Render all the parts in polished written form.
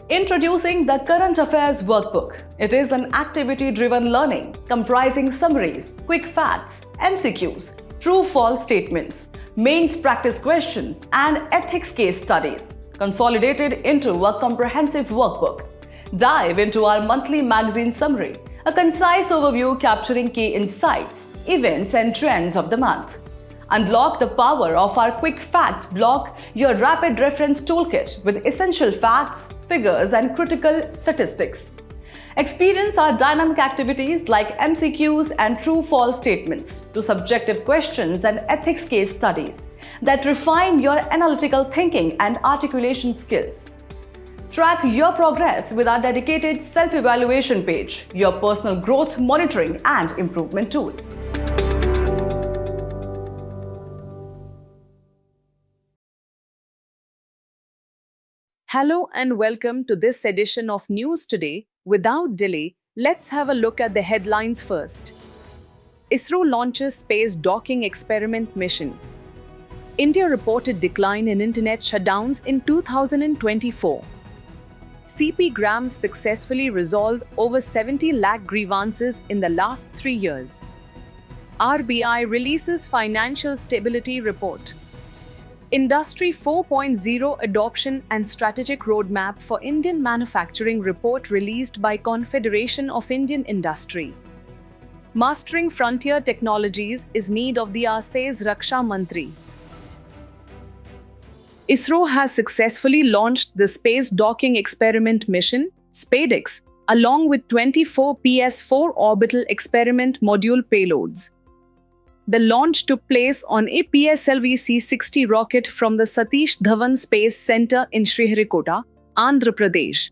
Introducing the Current Affairs Workbook. It is an activity-driven learning comprising summaries, quick facts, MCQs, true-false statements, mains practice questions, and ethics case studies, consolidated into a comprehensive workbook. Dive into our monthly magazine summary, a concise overview capturing key insights, events, and trends of the month. Unlock the power of our Quick Facts block, your rapid reference toolkit with essential facts, figures, and critical statistics. Experience our dynamic activities like MCQs and true-false statements to subjective questions and ethics case studies that refine your analytical thinking and articulation skills. Track your progress with our dedicated self-evaluation page, your personal growth monitoring and improvement tool. Hello and welcome to this edition of News Today. Without delay, let's have a look at the headlines first. ISRO launches space docking experiment mission. India reported decline in internet shutdowns in 2024. CP Grams successfully resolved over 70 lakh grievances in the last 3 years. RBI releases financial stability report. Industry 4.0 Adoption and Strategic Roadmap for Indian Manufacturing report released by Confederation of Indian Industry. Mastering frontier technologies is need of the hour, says Raksha Mantri. ISRO has successfully launched the Space Docking Experiment mission, SpaDeX, along with 24 PS-4 orbital experiment module payloads. The launch took place on a PSLV C-60 rocket from the Satish Dhawan Space Center in Sriharikota, Andhra Pradesh.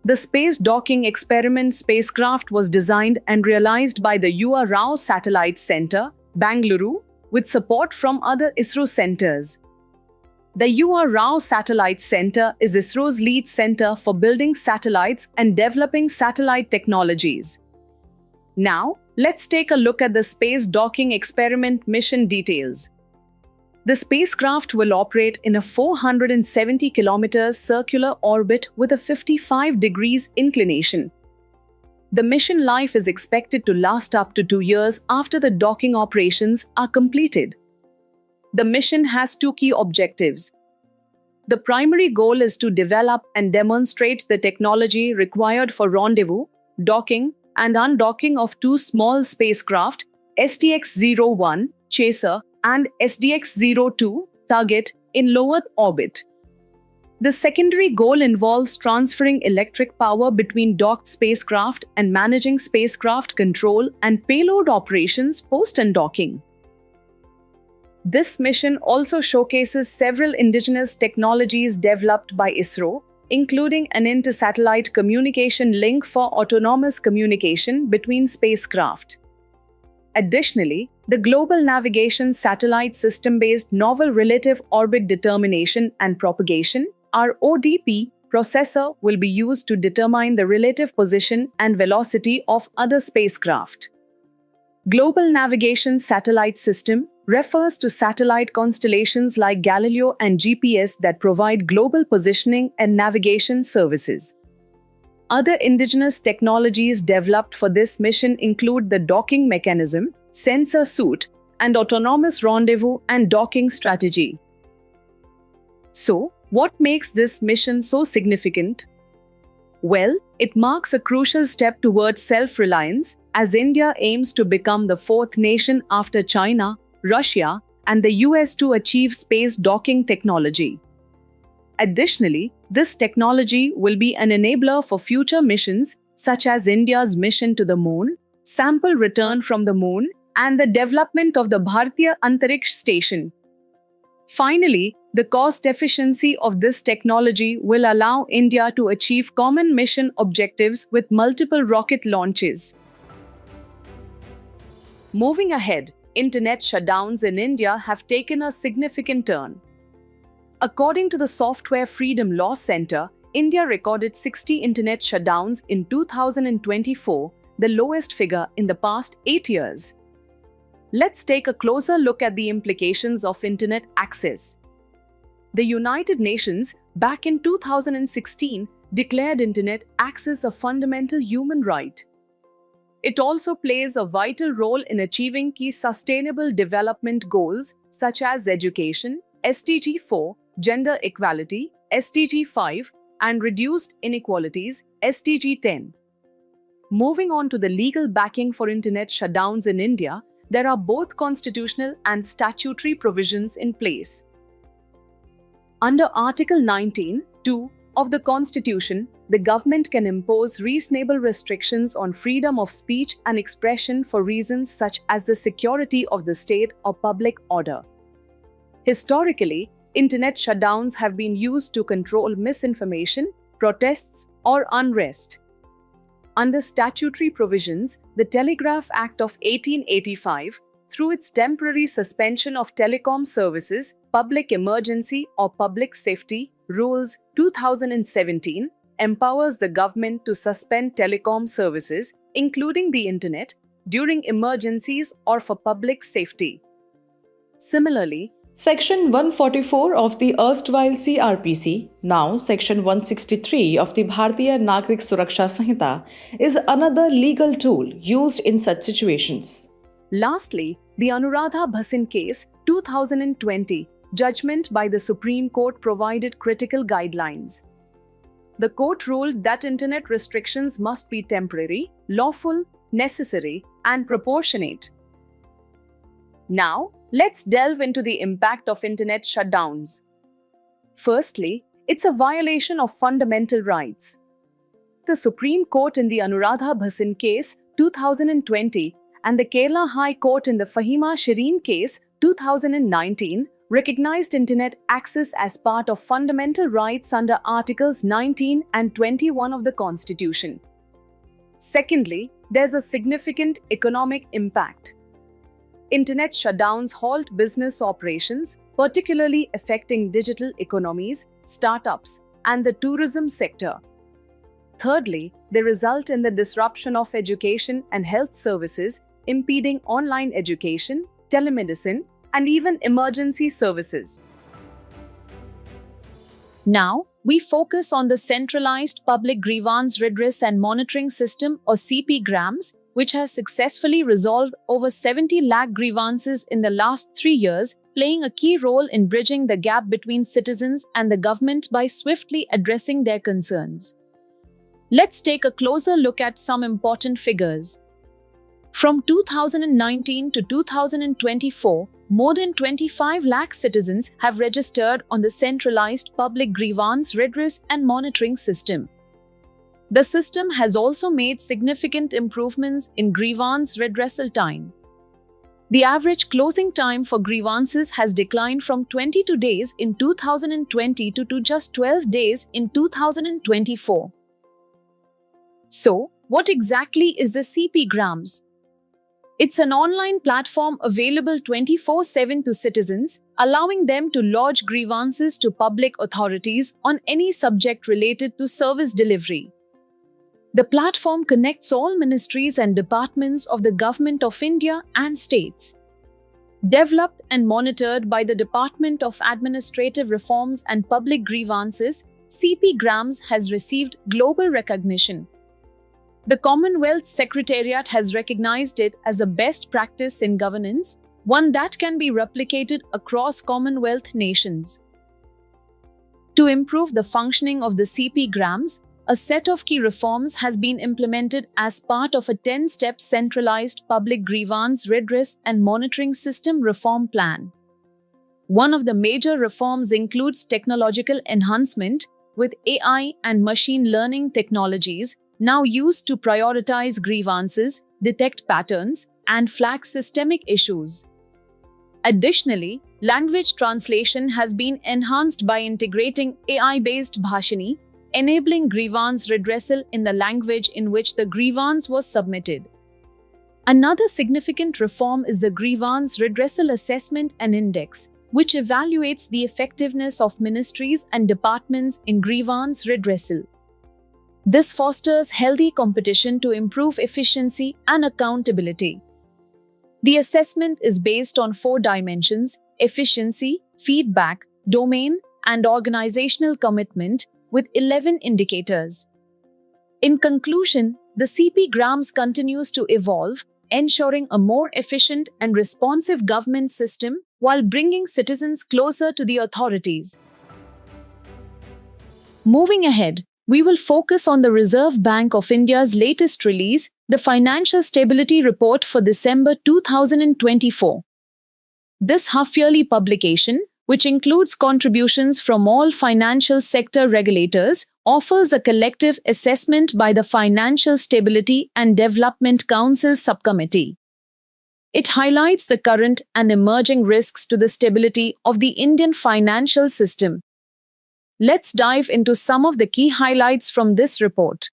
The Space Docking Experiment spacecraft was designed and realized by the U.R. Rao Satellite Center, Bangalore, with support from other ISRO centers. The U.R. Rao Satellite Center is ISRO's lead center for building satellites and developing satellite technologies. Now, let's take a look at the Space Docking Experiment mission details. The spacecraft will operate in a 470 km circular orbit with a 55 degrees inclination. The mission life is expected to last up to 2 years after the docking operations are completed. The mission has 2 key objectives. The primary goal is to develop and demonstrate the technology required for rendezvous, docking, and undocking of 2 small spacecraft, SDX-01 Chaser and SDX-02 Target, in low Earth orbit. The secondary goal involves transferring electric power between docked spacecraft and managing spacecraft control and payload operations post-undocking. This mission also showcases several indigenous technologies developed by ISRO, including an inter-satellite communication link for autonomous communication between spacecraft. Additionally, the Global Navigation Satellite System-based Novel Relative Orbit Determination and Propagation (RODP) processor will be used to determine the relative position and velocity of other spacecraft. Global Navigation Satellite System refers to satellite constellations like Galileo and GPS that provide global positioning and navigation services. Other indigenous technologies developed for this mission include the docking mechanism, sensor suite, and autonomous rendezvous and docking strategy. So, what makes this mission so significant? Well, it marks a crucial step towards self-reliance as India aims to become the 4th nation after China, Russia, and the US to achieve space docking technology. Additionally, this technology will be an enabler for future missions such as India's mission to the Moon, sample return from the Moon, and the development of the Bharatiya Antariksh Station. Finally, the cost efficiency of this technology will allow India to achieve common mission objectives with multiple rocket launches. Moving ahead, internet shutdowns in India have taken a significant turn. According to the Software Freedom Law Center, India recorded 60 internet shutdowns in 2024, the lowest figure in the past 8 years. Let's take a closer look at the implications of internet access. The United Nations, back in 2016, declared internet access a fundamental human right. It also plays a vital role in achieving key sustainable development goals such as education, SDG 4, gender equality, SDG 5, and reduced inequalities, SDG 10. Moving on to the legal backing for internet shutdowns in India, there are both constitutional and statutory provisions in place. Under Article 19(2) of the Constitution, the government can impose reasonable restrictions on freedom of speech and expression for reasons such as the security of the state or public order. Historically, internet shutdowns have been used to control misinformation, protests, or unrest. Under statutory provisions, the Telegraph Act of 1885, through its temporary suspension of telecom services, Public Emergency or Public Safety Rules 2017, empowers the government to suspend telecom services, including the internet, during emergencies or for public safety. Similarly, Section 144 of the erstwhile CRPC, now Section 163 of the Bharatiya Nagrik Suraksha Sanhita, is another legal tool used in such situations. Lastly, the Anuradha Bhasin case 2020 judgment by the Supreme Court provided critical guidelines. The court ruled that internet restrictions must be temporary, lawful, necessary, and proportionate. Now, let's delve into the impact of internet shutdowns. Firstly, it's a violation of fundamental rights. The Supreme Court in the Anuradha Bhasin case 2020 and the Kerala High Court in the Fahima Shireen case 2019 recognized internet access as part of fundamental rights under Articles 19 and 21 of the Constitution. Secondly, there's a significant economic impact. Internet shutdowns halt business operations, particularly affecting digital economies, startups, and the tourism sector. Thirdly, they result in the disruption of education and health services, impeding online education, telemedicine, and even emergency services. Now, we focus on the Centralized Public Grievance Redress and Monitoring System or CP-GRAMS, which has successfully resolved over 70 lakh grievances in the last 3 years, playing a key role in bridging the gap between citizens and the government by swiftly addressing their concerns. Let's take a closer look at some important figures. From 2019 to 2024, more than 25 lakh citizens have registered on the Centralized Public Grievance Redress and Monitoring System. The system has also made significant improvements in grievance redressal time. The average closing time for grievances has declined from 22 days in 2020 to just 12 days in 2024. So, what exactly is the CP-GRAMS? It's an online platform available 24/7 to citizens, allowing them to lodge grievances to public authorities on any subject related to service delivery. The platform connects all ministries and departments of the Government of India and states. Developed and monitored by the Department of Administrative Reforms and Public Grievances, CP-GRAMS has received global recognition. The Commonwealth Secretariat has recognized it as a best practice in governance, one that can be replicated across Commonwealth nations. To improve the functioning of the CP-GRAMS, a set of key reforms has been implemented as part of a 10-step Centralized Public Grievance Redress and Monitoring System reform plan. One of the major reforms includes technological enhancement, with AI and machine learning technologies now used to prioritize grievances, detect patterns, and flag systemic issues. Additionally, language translation has been enhanced by integrating AI-based Bhashini, enabling grievance redressal in the language in which the grievance was submitted. Another significant reform is the Grievance Redressal Assessment and Index, which evaluates the effectiveness of ministries and departments in grievance redressal. This fosters healthy competition to improve efficiency and accountability. The assessment is based on 4 dimensions: efficiency, feedback, domain, and organizational commitment, with 11 indicators. In conclusion, the CP Grams continues to evolve, ensuring a more efficient and responsive government system while bringing citizens closer to the authorities. Moving ahead, we will focus on the Reserve Bank of India's latest release, the Financial Stability Report for December 2024. This half-yearly publication, which includes contributions from all financial sector regulators, offers a collective assessment by the Financial Stability and Development Council Subcommittee. It highlights the current and emerging risks to the stability of the Indian financial system. Let's dive into some of the key highlights from this report.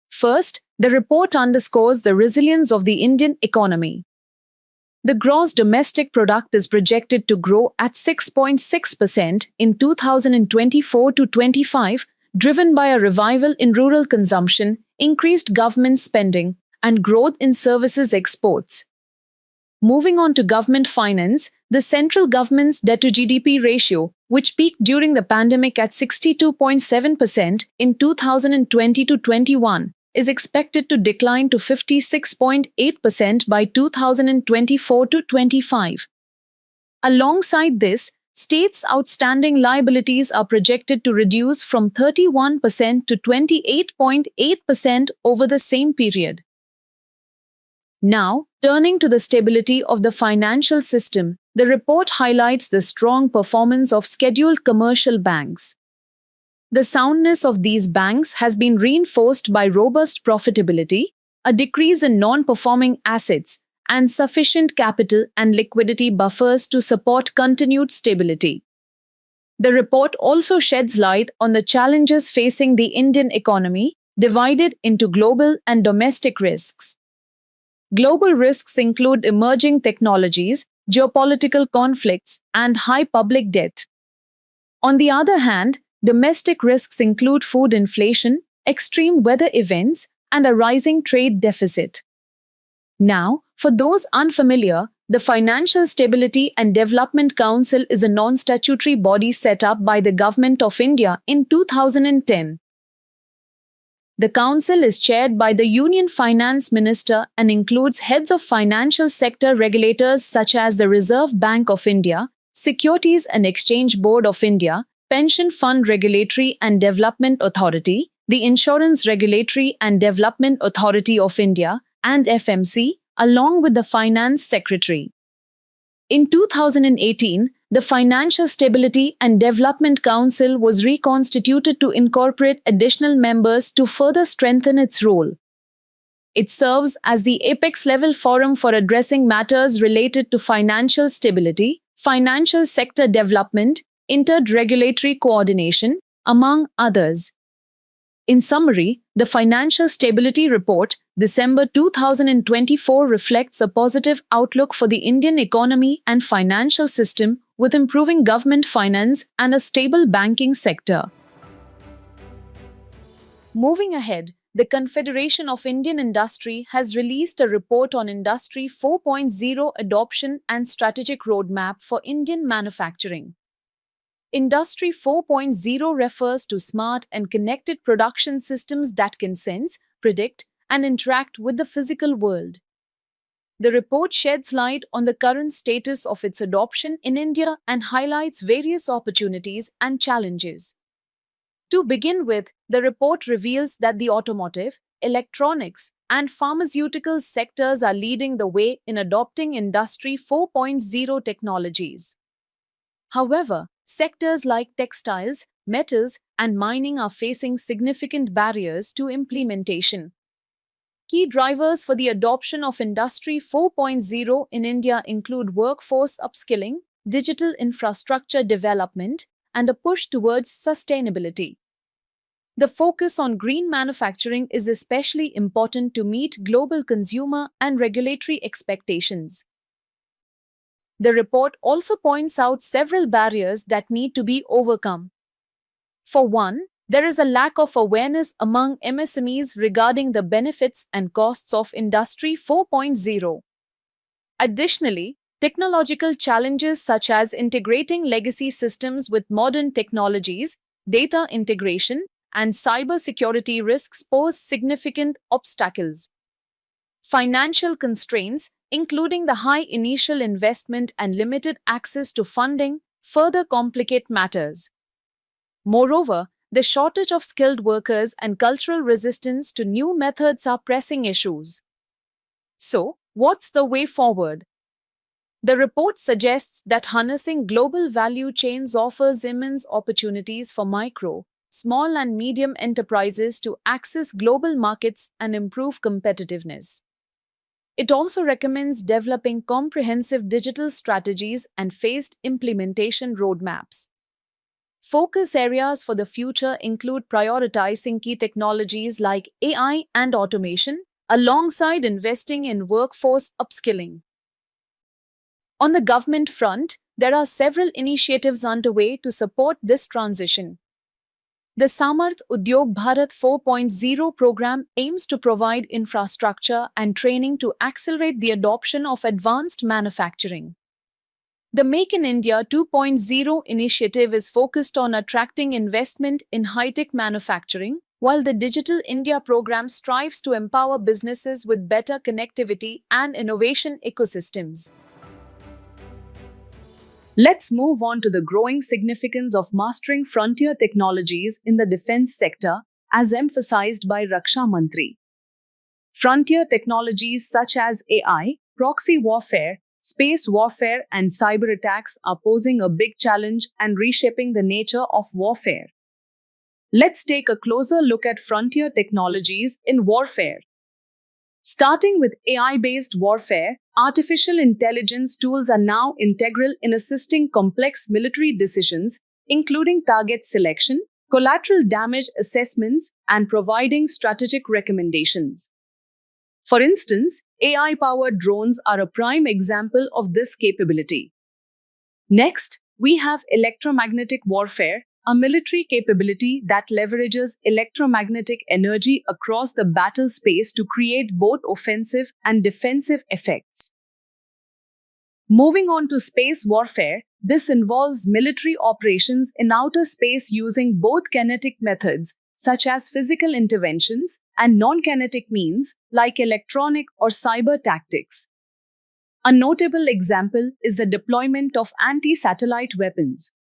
First, the report underscores the resilience of the Indian economy. The gross domestic product is projected to grow at 6.6% in 2024-25, driven by a revival in rural consumption, increased government spending, and growth in services exports. Moving on to government finance, the central government's debt-to-GDP ratio, which peaked during the pandemic at 62.7% in 2020-21, is expected to decline to 56.8% by 2024-25. Alongside this, states' outstanding liabilities are projected to reduce from 31% to 28.8% over the same period. Now, turning to the stability of the financial system, the report highlights the strong performance of scheduled commercial banks. The soundness of these banks has been reinforced by robust profitability, a decrease in non-performing assets, and sufficient capital and liquidity buffers to support continued stability. The report also sheds light on the challenges facing the Indian economy, divided into global and domestic risks. Global risks include emerging technologies, geopolitical conflicts, and high public debt. On the other hand, domestic risks include food inflation, extreme weather events, and a rising trade deficit. Now, for those unfamiliar, the Financial Stability and Development Council is a non-statutory body set up by the Government of India in 2010. The council is chaired by the Union Finance Minister and includes heads of financial sector regulators such as the Reserve Bank of India, Securities and Exchange Board of India, Pension Fund Regulatory and Development Authority, the Insurance Regulatory and Development Authority of India, and FMC, along with the Finance Secretary. In 2018, the Financial Stability and Development Council was reconstituted to incorporate additional members to further strengthen its role. It serves as the apex-level forum for addressing matters related to financial stability, financial sector development, inter-regulatory coordination, among others. In summary, the Financial Stability Report, December 2024 reflects a positive outlook for the Indian economy and financial system, with improving government finance and a stable banking sector. Moving ahead, the Confederation of Indian Industry has released a report on Industry 4.0 adoption and strategic roadmap for Indian manufacturing. Industry 4.0 refers to smart and connected production systems that can sense, predict, and interact with the physical world. The report sheds light on the current status of its adoption in India and highlights various opportunities and challenges. To begin with, the report reveals that the automotive, electronics, and pharmaceutical sectors are leading the way in adopting Industry 4.0 technologies. However, sectors like textiles, metals, and mining are facing significant barriers to implementation. Key drivers for the adoption of Industry 4.0 in India include workforce upskilling, digital infrastructure development, and a push towards sustainability. The focus on green manufacturing is especially important to meet global consumer and regulatory expectations. The report also points out several barriers that need to be overcome. For one, there is a lack of awareness among MSMEs regarding the benefits and costs of Industry 4.0. Additionally, technological challenges such as integrating legacy systems with modern technologies, data integration, and cybersecurity risks pose significant obstacles. Financial constraints, including the high initial investment and limited access to funding, further complicate matters. Moreover, the shortage of skilled workers and cultural resistance to new methods are pressing issues. So, what's the way forward? The report suggests that harnessing global value chains offers immense opportunities for micro, small, and medium enterprises to access global markets and improve competitiveness. It also recommends developing comprehensive digital strategies and phased implementation roadmaps. Focus areas for the future include prioritizing key technologies like AI and automation, alongside investing in workforce upskilling. On the government front, there are several initiatives underway to support this transition. The Samarth Udyog Bharat 4.0 program aims to provide infrastructure and training to accelerate the adoption of advanced manufacturing. The Make in India 2.0 initiative is focused on attracting investment in high-tech manufacturing, while the Digital India program strives to empower businesses with better connectivity and innovation ecosystems. Let's move on to the growing significance of mastering frontier technologies in the defense sector, as emphasized by Raksha Mantri. Frontier technologies such as AI, proxy warfare, space warfare, and cyber attacks are posing a big challenge and reshaping the nature of warfare. Let's take a closer look at frontier technologies in warfare. Starting with AI-based warfare, artificial intelligence tools are now integral in assisting complex military decisions, including target selection, collateral damage assessments, and providing strategic recommendations. For instance, AI-powered drones are a prime example of this capability. Next, we have electromagnetic warfare, a military capability that leverages electromagnetic energy across the battle space to create both offensive and defensive effects. Moving on to space warfare, this involves military operations in outer space using both kinetic methods, such as physical interventions, and non-kinetic means, like electronic or cyber tactics. A notable example is the deployment of anti-satellite weapons.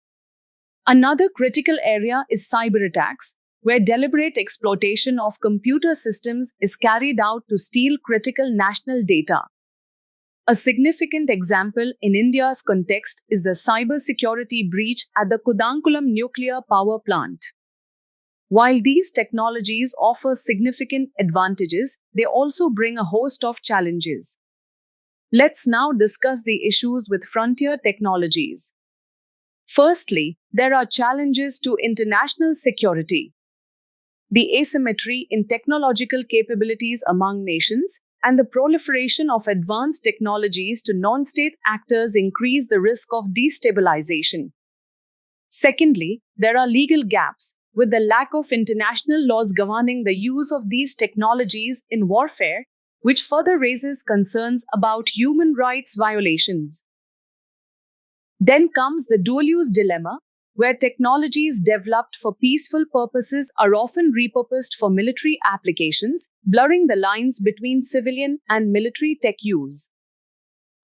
Another critical area is cyber attacks, where deliberate exploitation of computer systems is carried out to steal critical national data. A significant example in India's context is the cybersecurity breach at the Kudankulam nuclear power plant. While these technologies offer significant advantages, they also bring a host of challenges. Let's now discuss the issues with frontier technologies. Firstly, there are challenges to international security. The asymmetry in technological capabilities among nations and the proliferation of advanced technologies to non-state actors increase the risk of destabilization. Secondly, there are legal gaps, with the lack of international laws governing the use of these technologies in warfare, which further raises concerns about human rights violations. Then comes the dual-use dilemma, where technologies developed for peaceful purposes are often repurposed for military applications, blurring the lines between civilian and military tech use.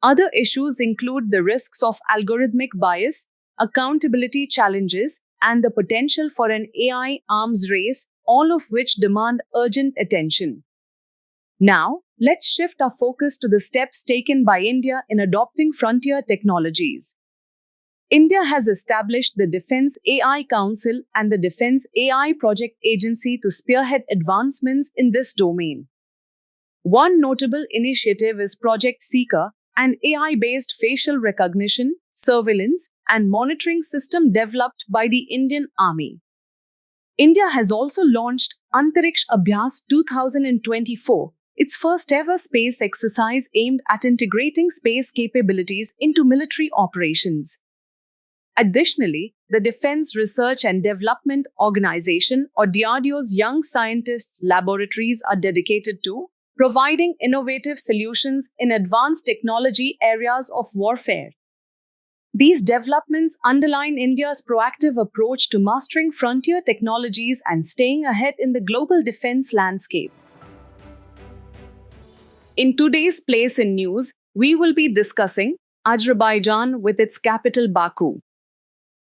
Other issues include the risks of algorithmic bias, accountability challenges, and the potential for an AI arms race, all of which demand urgent attention. Now, let's shift our focus to the steps taken by India in adopting frontier technologies. India has established the Defence AI Council and the Defence AI Project Agency to spearhead advancements in this domain. One notable initiative is Project Seeker, an AI-based facial recognition, surveillance, and monitoring system developed by the Indian Army. India has also launched Antariksh Abhyas 2024, its first-ever space exercise aimed at integrating space capabilities into military operations. Additionally, the Defense Research and Development Organization, or DRDO's Young Scientists Laboratories, are dedicated to providing innovative solutions in advanced technology areas of warfare. These developments underline India's proactive approach to mastering frontier technologies and staying ahead in the global defense landscape. In today's Place in News, we will be discussing Azerbaijan with its capital Baku.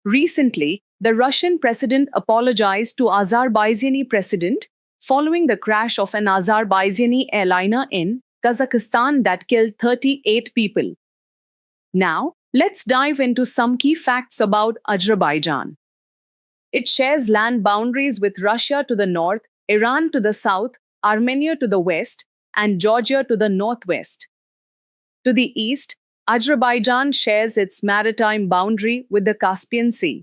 Recently, the Russian president apologized to Azerbaijani president following the crash of an Azerbaijani airliner in Kazakhstan that killed 38 people. Now, let's dive into some key facts about Azerbaijan. It shares land boundaries with Russia to the north, Iran to the south, Armenia to the west, and Georgia to the northwest. To the east, Azerbaijan shares its maritime boundary with the Caspian Sea.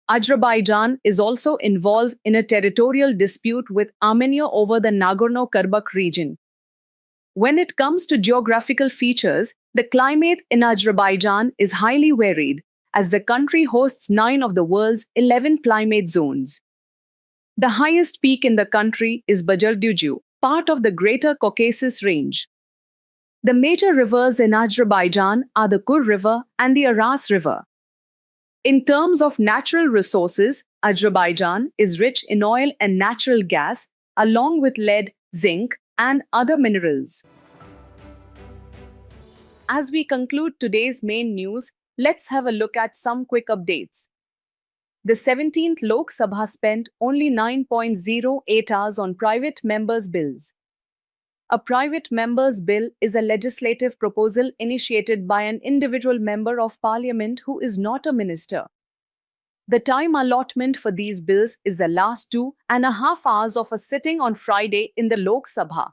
Azerbaijan is also involved in a territorial dispute with Armenia over the Nagorno-Karabakh region. When it comes to geographical features, the climate in Azerbaijan is highly varied, as the country hosts 9 of the world's 11 climate zones. The highest peak in the country is Bajarduju, part of the Greater Caucasus Range. The major rivers in Azerbaijan are the Kur River and the Aras River. In terms of natural resources, Azerbaijan is rich in oil and natural gas, along with lead, zinc, and other minerals. As we conclude today's main news, let's have a look at some quick updates. The 17th Lok Sabha spent only 9.08 hours on private members' bills. A private member's bill is a legislative proposal initiated by an individual member of parliament who is not a minister. The time allotment for these bills is the last 2.5 hours of a sitting on Friday in the Lok Sabha.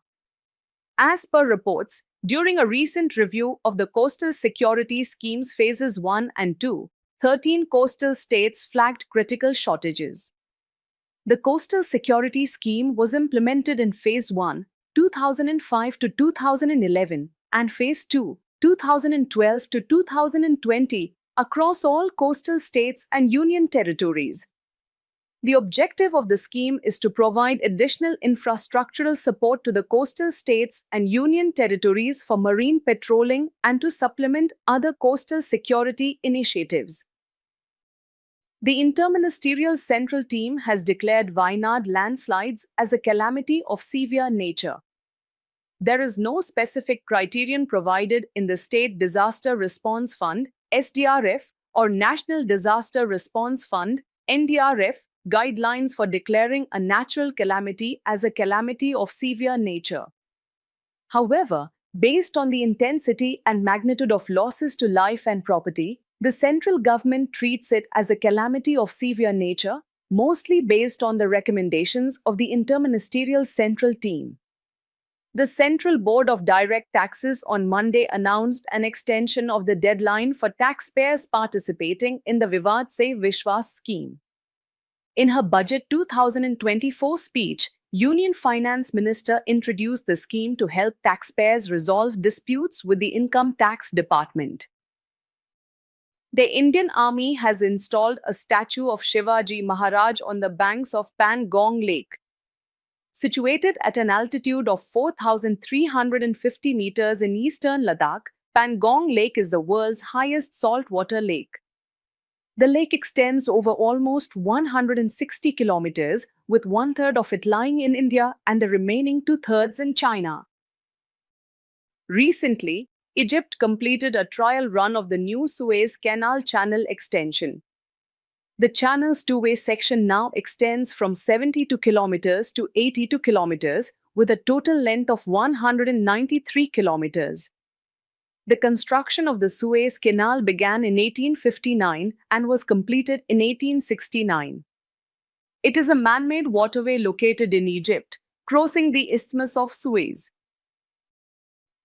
As per reports, during a recent review of the Coastal Security Scheme's Phases 1 and 2, 13 coastal states flagged critical shortages. The Coastal Security Scheme was implemented in Phase 1, 2005 to 2011, and Phase 2, 2012 to 2020, across all coastal states and union territories. The objective of the scheme is to provide additional infrastructural support to the coastal states and union territories for marine patrolling and to supplement other coastal security initiatives. The Interministerial Central Team has declared Wayanad landslides as a calamity of severe nature. There is no specific criterion provided in the State Disaster Response Fund (SDRF) or National Disaster Response Fund (NDRF) guidelines for declaring a natural calamity as a calamity of severe nature. However, based on the intensity and magnitude of losses to life and property, the central government treats it as a calamity of severe nature, mostly based on the recommendations of the Interministerial Central Team. The Central Board of Direct Taxes on Monday announced an extension of the deadline for taxpayers participating in the Vivad Se Vishwas scheme. In her Budget 2024 speech, Union Finance Minister introduced the scheme to help taxpayers resolve disputes with the Income Tax Department. The Indian Army has installed a statue of Shivaji Maharaj on the banks of Pangong Lake. Situated at an altitude of 4,350 meters in eastern Ladakh, Pangong Lake is the world's highest saltwater lake. The lake extends over almost 160 kilometers, with 1/3 of it lying in India and the remaining 2/3 in China. Recently, Egypt completed a trial run of the new Suez Canal channel extension. The channel's two-way section now extends from 72 kilometers to 82 kilometers, with a total length of 193 kilometers. The construction of the Suez Canal began in 1859 and was completed in 1869. It is a man-made waterway located in Egypt, crossing the Isthmus of Suez.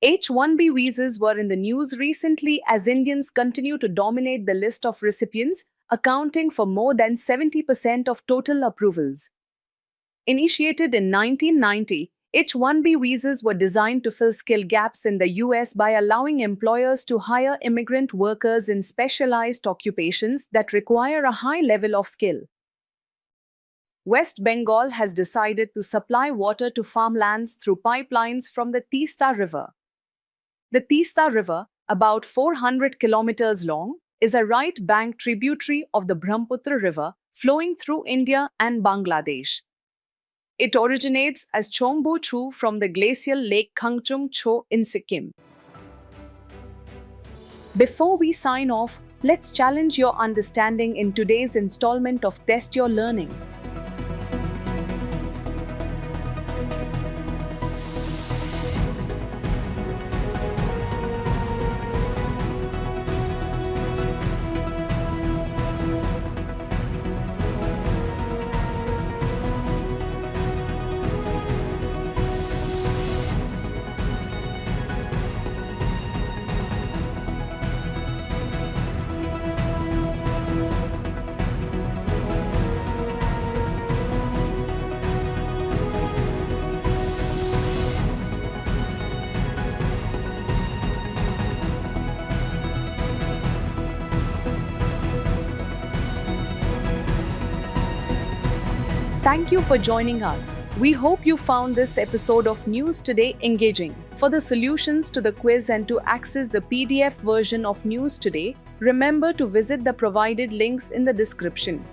H-1B visas were in the news recently as Indians continue to dominate the list of recipients, accounting for more than 70% of total approvals. Initiated in 1990, H-1B visas were designed to fill skill gaps in the US by allowing employers to hire immigrant workers in specialized occupations that require a high level of skill. West Bengal has decided to supply water to farmlands through pipelines from the Teesta River. The Teesta River, about 400 kilometers long, is a right-bank tributary of the Brahmaputra River flowing through India and Bangladesh. It originates as Chombo Chu from the glacial lake Khangchung Cho in Sikkim. Before we sign off, let's challenge your understanding in today's installment of Test Your Learning. Thank you for joining us. We hope you found this episode of News Today engaging. For the solutions to the quiz and to access the PDF version of News Today, remember to visit the provided links in the description.